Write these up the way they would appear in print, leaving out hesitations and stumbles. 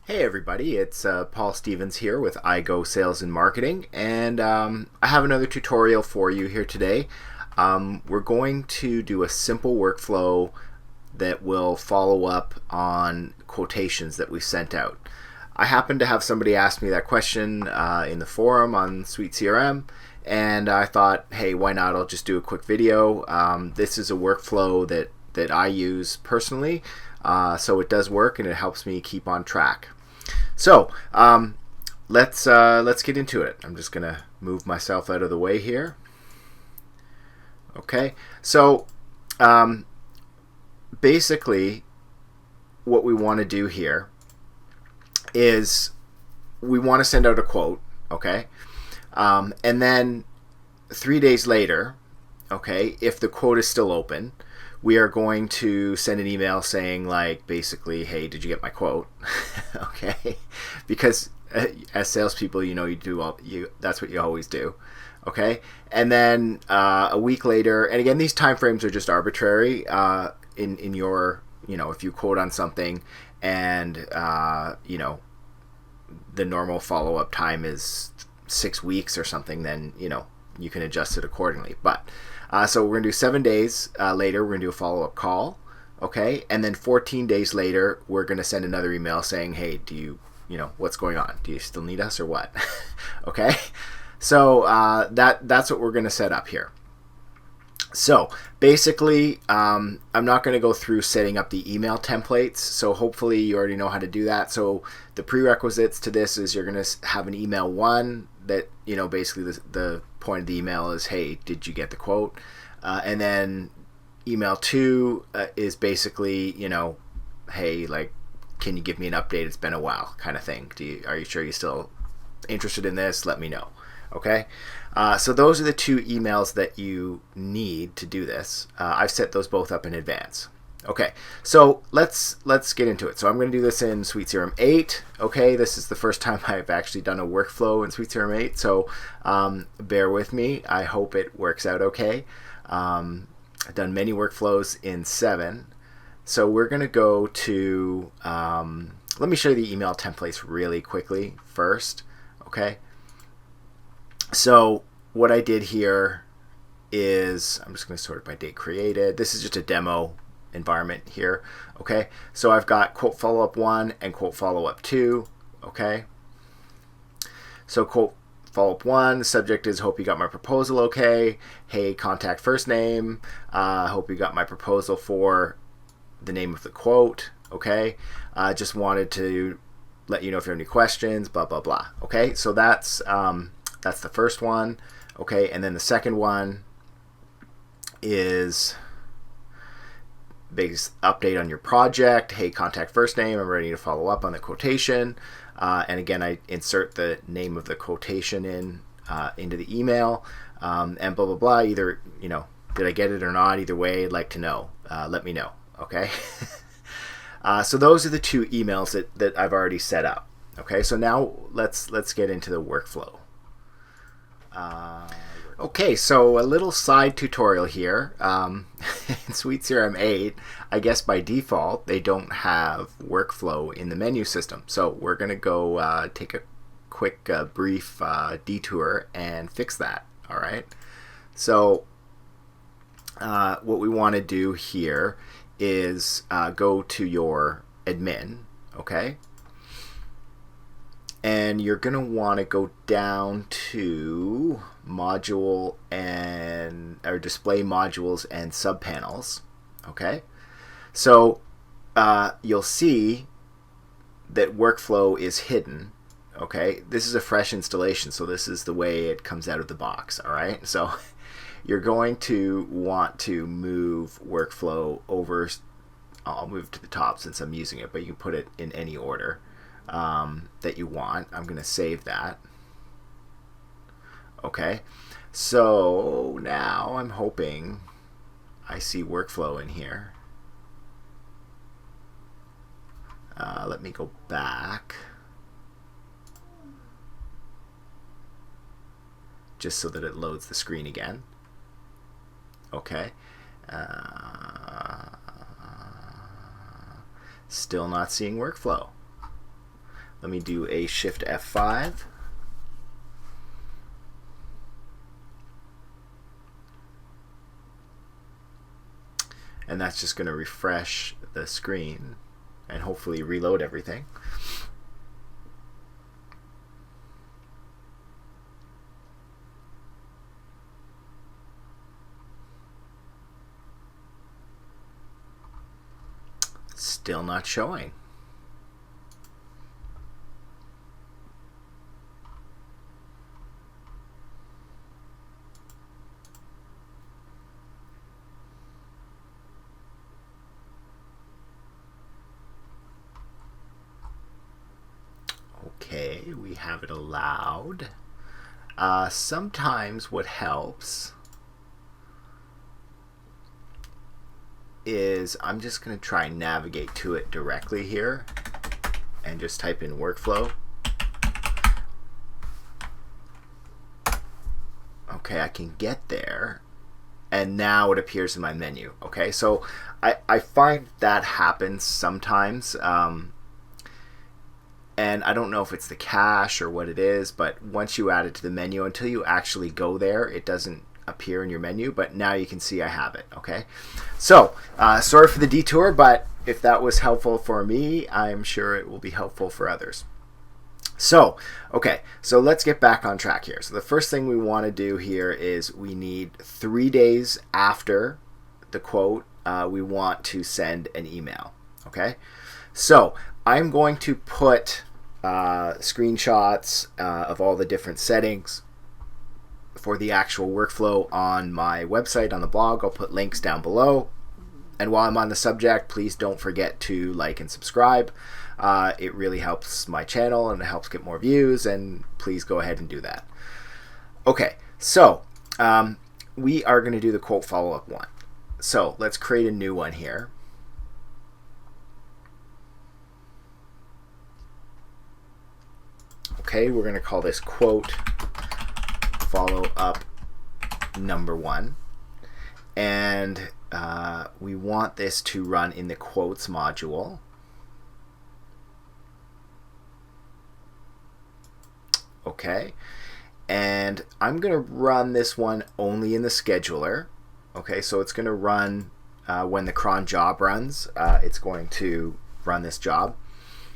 Hey everybody, it's Paul Stevens here with iGo Sales and Marketing, and I have another tutorial for you here today. We're going to do a simple workflow that will follow up on quotations that we sent out. I happened to have somebody ask me that question in the forum on SuiteCRM, and I thought, hey, why not? I'll just do a quick video. This is a workflow that I use personally, so it does work and it helps me keep on track. So let's get into it. I'm just gonna move myself out of the way here. Okay, so basically what we want to do here is we want to send out a quote, okay, and then 3 days later, okay, if the quote is still open, we are going to send an email saying, like, basically, hey, did you get my quote? Okay, because as salespeople, that's what you always do. Okay, and then a week later, and again, these time frames are just arbitrary. In your, if you quote on something, and the normal follow up time is 6 weeks or something, then you can adjust it accordingly. But so we're gonna do 7 days later. We're gonna do a follow up call, okay, and then 14 days later, we're gonna send another email saying, hey, do you, what's going on? Do you still need us or what? Okay, so that's what we're gonna set up here. So basically, I'm not going to go through setting up the email templates. So hopefully you already know how to do that. So the prerequisites to this is you're going to have an email one that, basically the point of the email is, hey, did you get the quote? And then email two is basically, hey, like, can you give me an update? It's been a while, kind of thing. Are you sure you're still interested in this? Let me know. Okay, so those are the two emails that you need to do this. I've set those both up in advance. Okay, so let's get into it. So I'm going to do this in SuiteCRM 8. Okay, this is the first time I've actually done a workflow in SuiteCRM 8, so bear with me. I hope it works out okay. I've done many workflows in 7. So we're going to go to, let me show you the email templates really quickly first. Okay. So what I did here is, I'm just going to sort it by date created. This is just a demo environment here. Okay, so I've got quote follow-up 1 and quote follow-up 2. Okay, so quote follow-up 1, the subject is hope you got my proposal okay. Hey, contact first name. Hope you got my proposal for the name of the quote. Okay, just wanted to let you know if you have any questions, blah, blah, blah. Okay, so that's the first one, okay, and then the second one is big update on your project. Hey, contact first name. I'm ready to follow up on the quotation, and again, I insert the name of the quotation into the email, and blah blah blah. Either did I get it or not? Either way, I'd like to know. Let me know. Okay. So those are the two emails that I've already set up. Okay, so now let's get into the workflow. Okay, so a little side tutorial here. In SuiteCRM 8, I guess by default, they don't have workflow in the menu system. So we're going to go take a quick brief detour and fix that. All right. So what we want to do here is go to your admin, okay? And you're going to want to go down to module or display modules and subpanels. Okay, so you'll see that workflow is hidden. Okay, this is a fresh installation, so this is the way it comes out of the box. All right, so you're going to want to move workflow over. I'll move to the top since I'm using it, but you can put it in any order that you want. I'm going to save that. Okay, so now I'm hoping I see workflow in here. Let me go back just so that it loads the screen again. Okay. Still not seeing workflow. Let me do a Shift F5. And that's just going to refresh the screen and hopefully reload everything. Still not showing. Okay, we have it allowed. Sometimes what helps is I'm just going to try and navigate to it directly here and just type in workflow. Okay, I can get there, and now it appears in my menu. Okay, so I find that happens sometimes, and I don't know if it's the cache or what it is, but once you add it to the menu, until you actually go there, it doesn't appear in your menu, but now you can see I have it. Okay, so sorry for the detour, but if that was helpful for me, I'm sure it will be helpful for others. So okay, so let's get back on track here. So the first thing we want to do here is we need 3 days after the quote, we want to send an email. Okay, so I'm going to put screenshots of all the different settings for the actual workflow on my website, on the blog. I'll put links down below. And while I'm on the subject, please don't forget to like and subscribe. It really helps my channel and it helps get more views, and please go ahead and do that. Okay, so we are going to do the quote follow-up one. So let's create a new one here. Okay, we're going to call this quote follow-up number 1. And we want this to run in the quotes module. Okay, and I'm going to run this one only in the scheduler. Okay, so it's going to run when the cron job runs. It's going to run this job.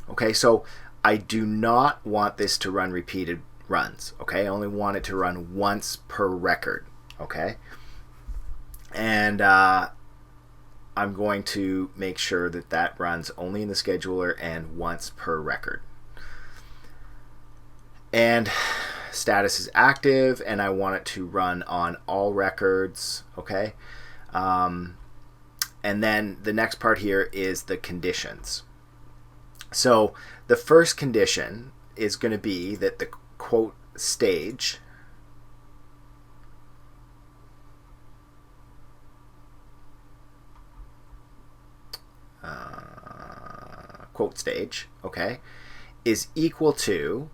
Okay, so I do not want this to run repeated runs. Okay, I only want it to run once per record. Okay, and I'm going to make sure that that runs only in the scheduler and once per record. And status is active, and I want it to run on all records. Okay, and then the next part here is the conditions. So the first condition is going to be that the quote stage okay, is equal to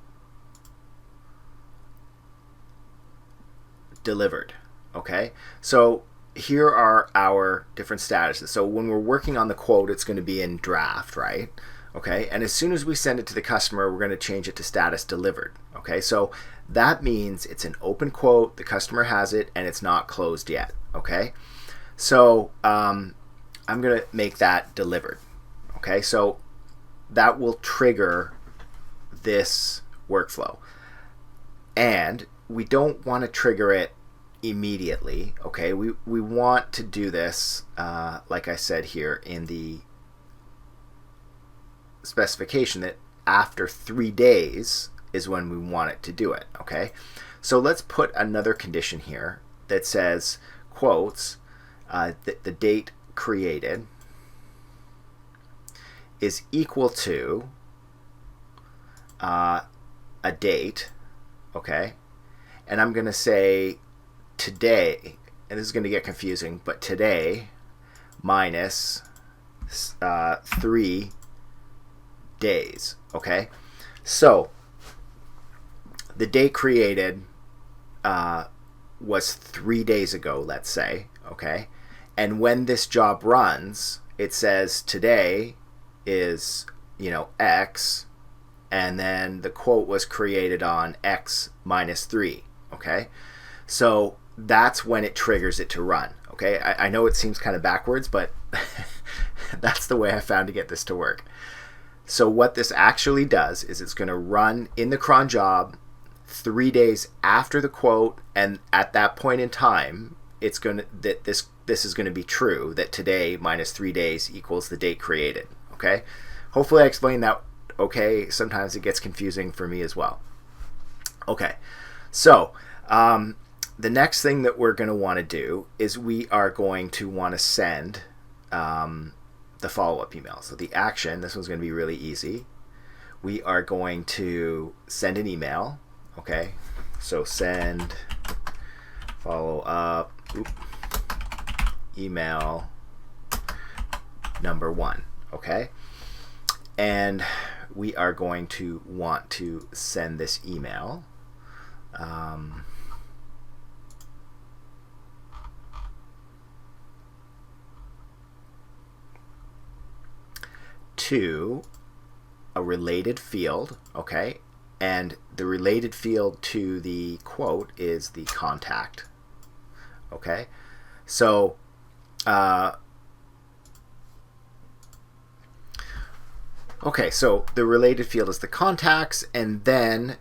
delivered. Okay, so here are our different statuses. So when we're working on the quote, it's going to be in draft, right? Okay, and as soon as we send it to the customer, we're going to change it to status delivered. Okay, so that means it's an open quote, the customer has it, and it's not closed yet. Okay, so I'm going to make that delivered. Okay, so that will trigger this workflow, and we don't want to trigger it immediately. Okay, we want to do this like I said here in the specification, that after 3 days is when we want it to do it. Okay, so let's put another condition here that says quotes the date created is equal to a date. Okay, and I'm going to say today, and this is going to get confusing, but today minus 3 days. Okay, so the date created was 3 days ago, let's say. Okay, and when this job runs, it says today is, X, and then the quote was created on X minus 3. Okay, so that's when it triggers it to run. Okay, I know it seems kind of backwards, but that's the way I found to get this to work. So what this actually does is it's going to run in the cron job 3 days after the quote, and at that point in time, it's going to that this is going to be true, that today minus 3 days equals the date created. Okay, hopefully I explained that. Okay, sometimes it gets confusing for me as well. Okay, so the next thing that we're going to want to do is we are going to want to send the follow-up email. So the action, this one's going to be really easy. We are going to send an email. Okay, so send follow-up email number 1. Okay, and we are going to want to send this email to a related field. Okay, and the related field to the quote is the contact. Okay, so so the related field is the contacts, and then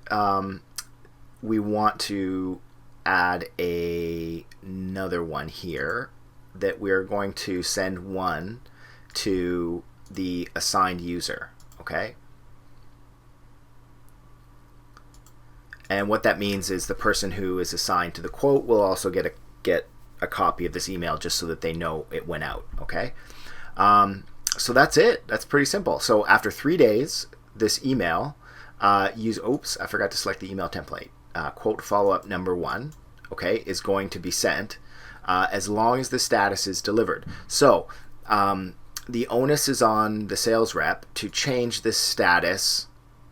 we want to add another one here that we're going to send one to the assigned user. Okay, and what that means is the person who is assigned to the quote will also get a copy of this email, just so that they know it went out. Okay, so that's it. That's pretty simple. So after 3 days, this email I forgot to select the email template. Quote follow-up number 1, okay, is going to be sent as long as the status is delivered. So the onus is on the sales rep to change this status.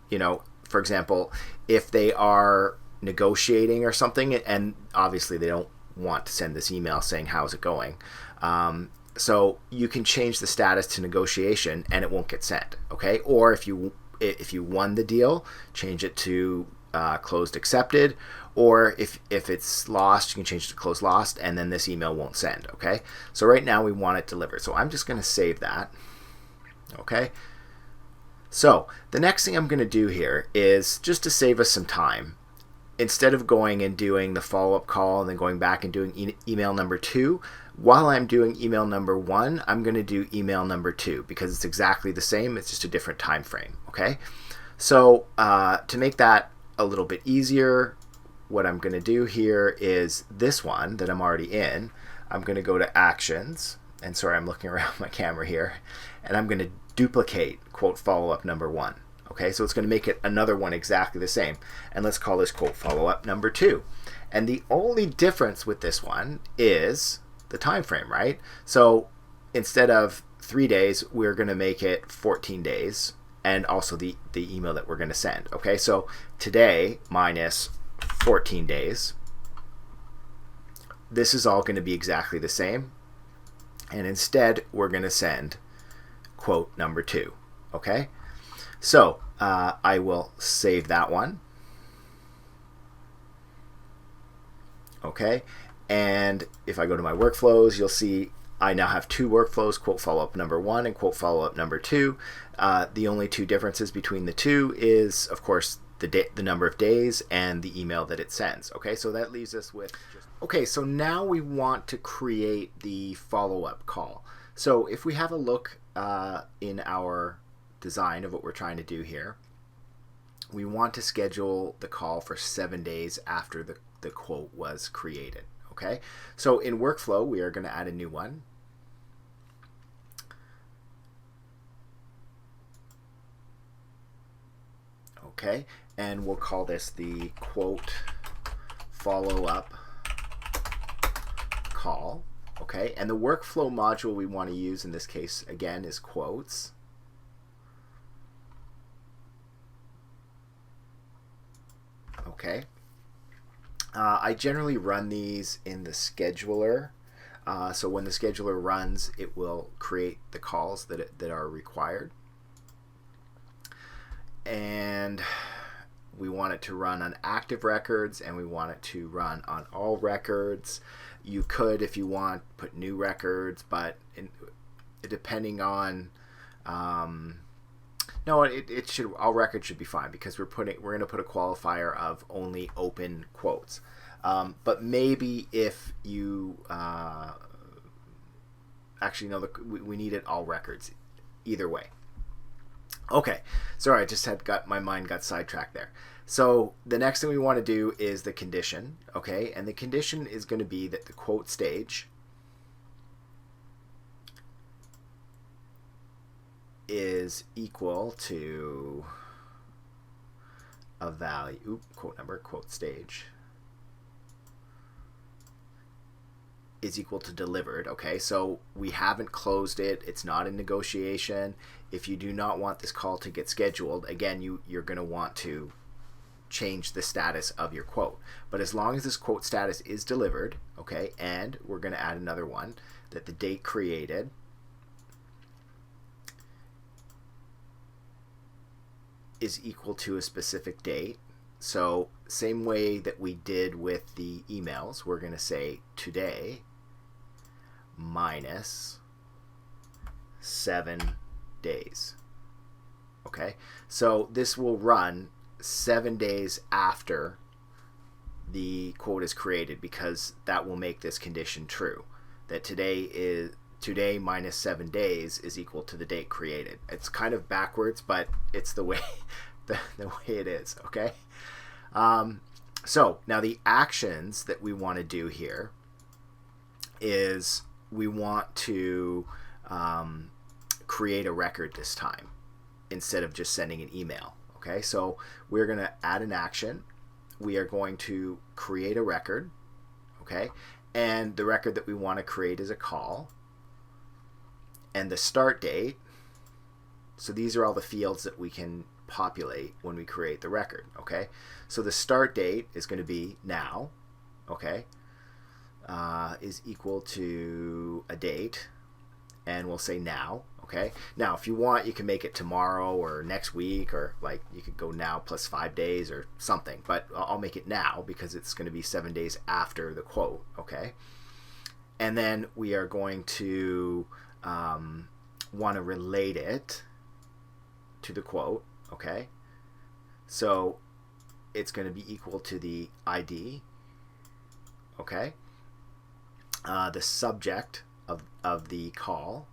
For example, if they are negotiating or something, and obviously they don't want to send this email saying how's it going, so you can change the status to negotiation and it won't get sent. Okay, or if you won the deal, change it to closed accepted, or if it's lost, you can change it to closed lost, and then this email won't send. Okay, so right now we want it delivered, so I'm just going to save that. Okay, so the next thing I'm going to do here is, just to save us some time, instead of going and doing the follow-up call and then going back and doing email number 2, while I'm doing email number 1, I'm going to do email number 2, because it's exactly the same, it's just a different time frame. Okay, so to make that a little bit easier, what I'm going to do here is this one that I'm already in, I'm going to go to actions, and sorry, I'm looking around my camera here, and I'm going to duplicate quote follow-up number 1. Okay, so it's going to make it another one exactly the same, and let's call this quote follow-up number 2. And the only difference with this one is the time frame, right? So instead of 3 days, we're going to make it 14 days, and also the email that we're going to send. Okay, so today minus 14 days, this is all going to be exactly the same, and instead we're going to send quote number 2. Okay, so I will save that one. Okay, and if I go to my workflows, you'll see I now have 2 workflows, quote follow-up number 1 and quote follow-up number 2. The only 2 differences between the 2 is, of course, the number of days and the email that it sends. Okay, so that leaves us with okay, so now we want to create the follow-up call. So if we have a look in our design of what we're trying to do here, we want to schedule the call for 7 days after the quote was created. Okay, so in workflow, we are going to add a new one. Okay, and we'll call this the quote follow-up call. Okay, and the workflow module we want to use in this case, again, is quotes. Okay, I generally run these in the scheduler. So when the scheduler runs, it will create the calls that are required. and we want it to run on active records, and we want it to run on all records. You could, if you want, put new records, but depending on no, it should, all records should be fine, because we're going to put a qualifier of only open quotes. But maybe if you actually no, we need it all records either way. Okay, sorry, I just my mind got sidetracked there. So the next thing we want to do is the condition, okay? And the condition is going to be that the quote stage is equal to a value, quote number, quote stage is equal to delivered. Okay, so we haven't closed it. It's not in negotiation. If you do not want this call to get scheduled, again, you're going to want to change the status of your quote. But as long as this quote status is delivered, okay, and we're going to add another one, that the date created is equal to a specific date. So same way that we did with the emails, we're going to say today minus 7 days. Okay, so this will run 7 days after the quote is created, because that will make this condition true, that today minus 7 days is equal to the date created. It's kind of backwards, but it's the way the way it is. Okay, so now the actions that we want to do here is we want to create a record this time instead of just sending an email. Okay, so we're going to add an action. We are going to create a record. Okay, and the record that we want to create is a call. And the start date, so these are all the fields that we can populate when we create the record. Okay, so the start date is going to be now. Okay, is equal to a date, and we'll say now. Okay, now if you want, you can make it tomorrow or next week, or like you could go now plus 5 days or something, but I'll make it now because it's going to be 7 days after the quote. Okay, and then we are going to want to relate it to the quote. Okay, so it's going to be equal to the ID. Okay, the subject of the call.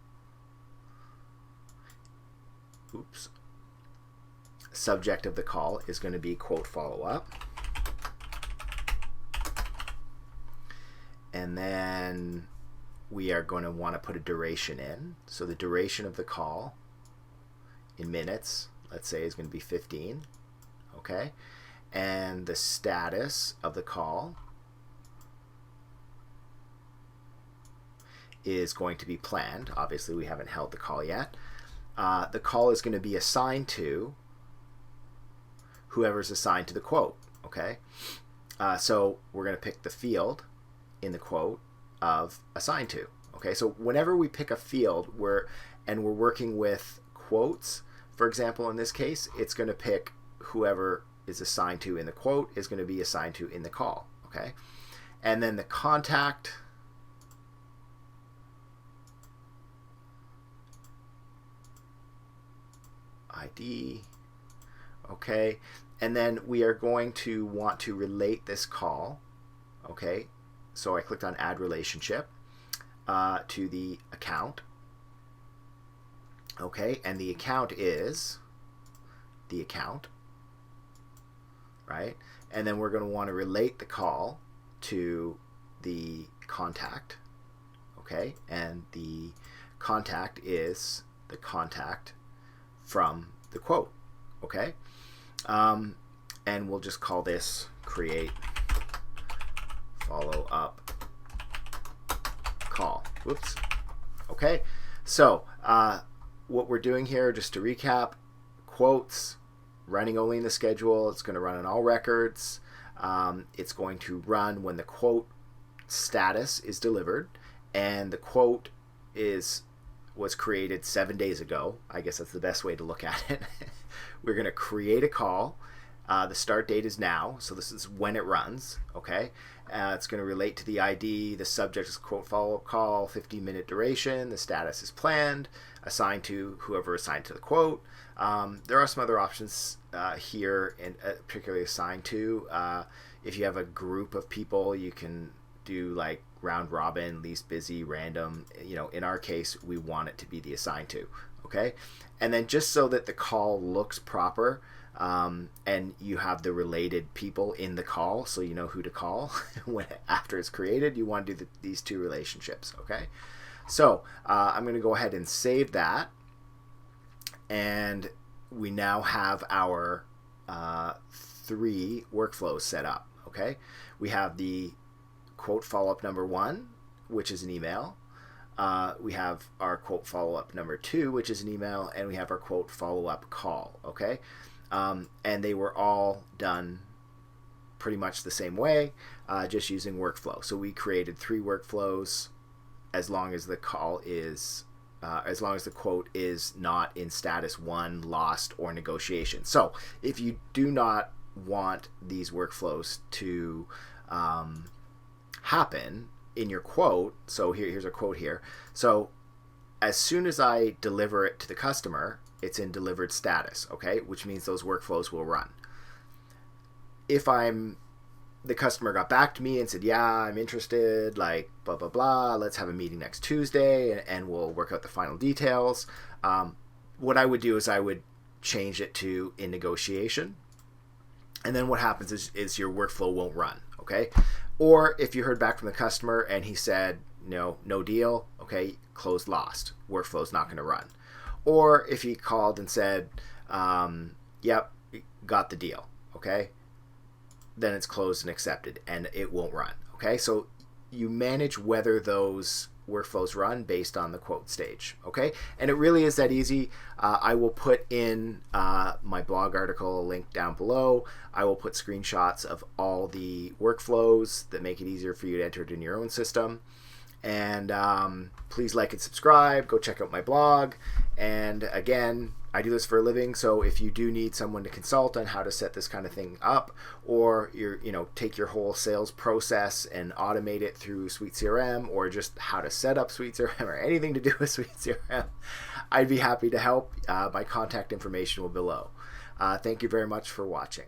Subject of the call is going to be quote follow-up. And then we are going to want to put a duration in. So the duration of the call in minutes, let's say, is going to be 15. Okay, and the status of the call is going to be planned. Obviously, we haven't held the call yet. The call is going to be assigned to whoever's assigned to the quote. Okay, so we're going to pick the field in the quote of assigned to. Okay, so whenever we pick a field we're working with quotes, for example, in this case, it's going to pick whoever is assigned to in the quote is going to be assigned to in the call. Okay, and then the contact ID. Okay, and then we are going to want to relate this call. Okay, so I clicked on add relationship to the account. Okay, and the account is the account, right? And then we're going to want to relate the call to the contact. Okay, and the contact is the contact from the quote. Okay, and we'll just call this create follow up call. Whoops. Okay, so what we're doing here, just to recap, quotes running only in the schedule. It's going to run on all records. It's going to run when the quote status is delivered, and the quote is was created 7 days ago. I guess that's the best way to look at it. We're going to create a call. The start date is now, so this is when it runs, okay? It's going to relate to the ID. The subject is quote follow-up call, 15-minute duration. The status is planned, assigned to whoever assigned to the quote. There are some other options here, and particularly assigned to. If you have a group of people, you can do like round robin, least busy, random. In our case, we want it to be the assigned to, okay? And then just so that the call looks proper, and you have the related people in the call, so you know who to call after it's created, you want to do these two relationships, okay? So I'm going to go ahead and save that, and we now have our 3 workflows set up, okay? We have the quote follow-up number 1, which is an email. We have our quote follow-up number 2, which is an email, and we have our quote follow-up call, okay? And they were all done pretty much the same way, just using workflow. So we created 3 workflows as long as the call is, as long as the quote is not in status 1, lost, or negotiation. So if you do not want these workflows to happen in your quote, so here's a quote here. So as soon as I deliver it to the customer, it's in delivered status, okay? Which means those workflows will run. If the customer got back to me and said, yeah, I'm interested, like blah, blah, blah, let's have a meeting next Tuesday and we'll work out the final details. What I would do is I would change it to in negotiation. And then what happens is your workflow won't run, okay? Or if you heard back from the customer and he said, no deal, okay, closed, lost, workflow's not gonna run. Or if he called and said, yep, got the deal, okay, then it's closed and accepted and it won't run, okay? So you manage whether those workflows run based on the quote stage, okay? And it really is that easy. I will put in my blog article link down below. I will put screenshots of all the workflows that make it easier for you to enter it in your own system. And please like and subscribe. Go check out my blog. And again, I do this for a living, so if you do need someone to consult on how to set this kind of thing up, or take your whole sales process and automate it through SuiteCRM, or just how to set up SuiteCRM or anything to do with SuiteCRM, I'd be happy to help. My contact information will be below. Thank you very much for watching.